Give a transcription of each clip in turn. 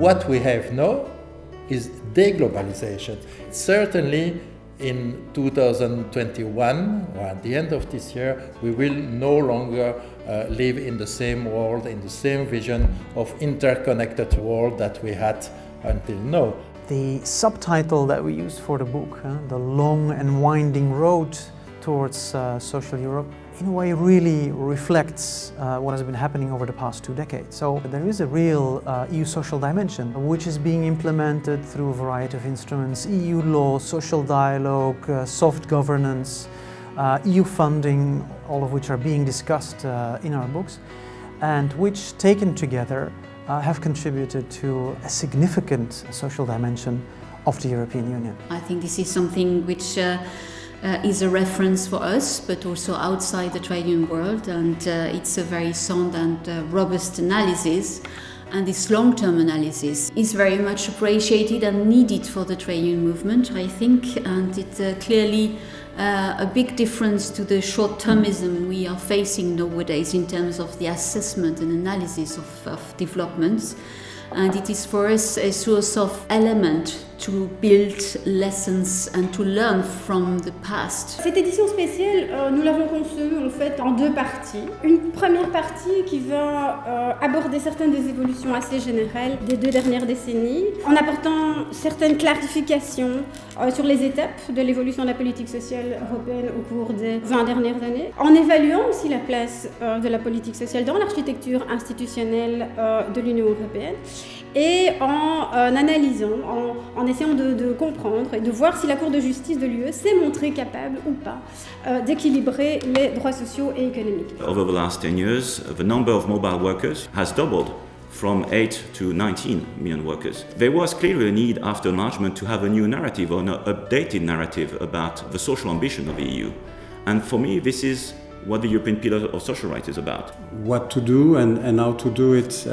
What we have now is deglobalization. Certainly in 2021, or at the end of this year, we will no longer live in the same world, in the same vision of interconnected world that we had until now. The subtitle that we used for the book, The Long and Winding Road Towards Social Europe, in a way really reflects what has been happening over the past 2 decades. So there is a real EU social dimension, which is being implemented through a variety of instruments: EU law, social dialogue, soft governance, EU funding, all of which are being discussed in our books, and which, taken together, have contributed to a significant social dimension of the European Union. I think this is something which is a reference for us, but also outside the trade union world, and it's a very sound and robust analysis. And this long-term analysis is very much appreciated and needed for the trade union movement, I think, and it's clearly a big difference to the short-termism we are facing nowadays in terms of the assessment and analysis of developments. And it is for us a source of element to build lessons and to learn from the past. Cette édition spéciale, nous l'avons conçue en fait en 2 parties. Une première partie qui va aborder certaines des évolutions assez générales des 2 dernières décennies, en apportant certaines clarifications sur les étapes de l'évolution de la politique sociale européenne au cours des 20 dernières années, en évaluant aussi la place de la politique sociale dans l'architecture institutionnelle de l'Union européenne, et en analysant, en essayant de comprendre et de voir si la Cour de justice de l'UE s'est montrée capable ou pas d'équilibrer les droits sociaux et économiques. Over the last 10 years, the number of mobile workers has doubled from 8 to 19 million workers. There was clearly a need after enlargement to have a new narrative or an updated narrative about the social ambition of the EU. And for me, this is what the European Pillar of Social Rights is about. What to do and how to do it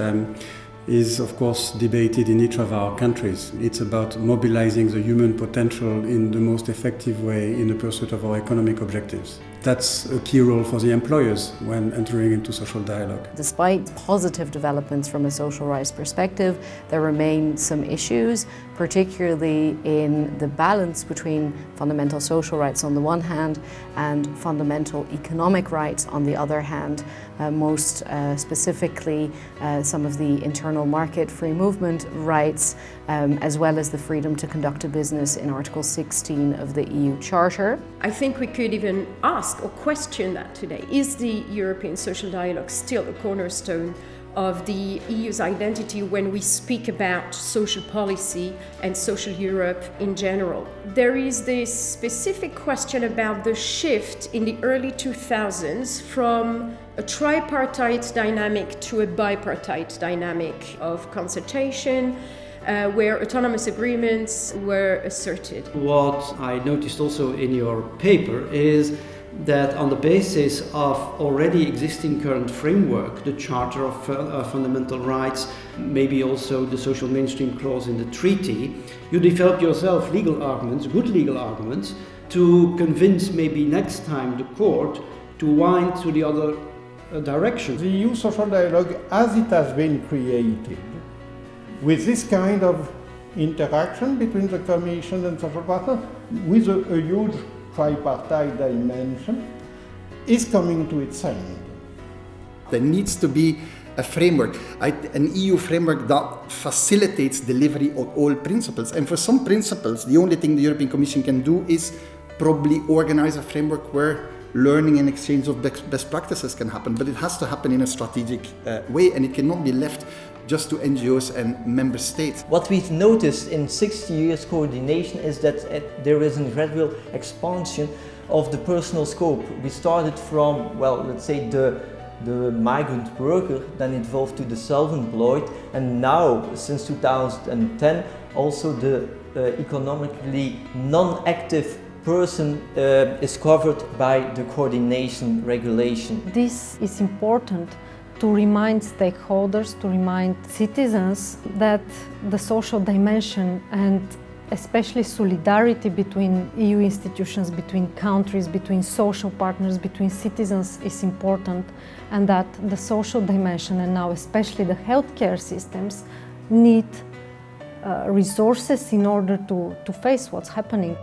is of course debated in each of our countries. It's about mobilizing the human potential in the most effective way in the pursuit of our economic objectives. That's a key role for the employers when entering into social dialogue. Despite positive developments from a social rights perspective, there remain some issues, particularly in the balance between fundamental social rights on the one hand and fundamental economic rights on the other hand, most specifically some of the internal market free movement rights, as well as the freedom to conduct a business in Article 16 of the EU Charter. I think we could even ask or question that today. Is the European social dialogue still a cornerstone of the EU's identity when we speak about social policy and social Europe in general? There is this specific question about the shift in the early 2000s from a tripartite dynamic to a bipartite dynamic of consultation, where autonomous agreements were asserted. What I noticed also in your paper is that on the basis of already existing current framework, the Charter of Fundamental Rights, maybe also the social mainstream clause in the treaty, you develop yourself legal arguments, good legal arguments, to convince maybe next time the court to wind to the other direction. The EU social dialogue, as it has been created, with this kind of interaction between the Commission and social partners, with a huge tripartite dimension, is coming to its end. There needs to be a framework, an EU framework that facilitates delivery of all principles. And for some principles, the only thing the European Commission can do is probably organize a framework where learning and exchange of best practices can happen. But it has to happen in a strategic way, and it cannot be left just to NGOs and member states. What we've noticed in 60 years coordination is that there is a gradual expansion of the personal scope. We started from, well, let's say the migrant worker, then evolved to the self-employed, and now, since 2010, also the economically non-active person is covered by the coordination regulation. This is important to remind stakeholders, to remind citizens that the social dimension and especially solidarity between EU institutions, between countries, between social partners, between citizens is important, and that the social dimension, and now especially the healthcare systems, need resources in order to face what's happening.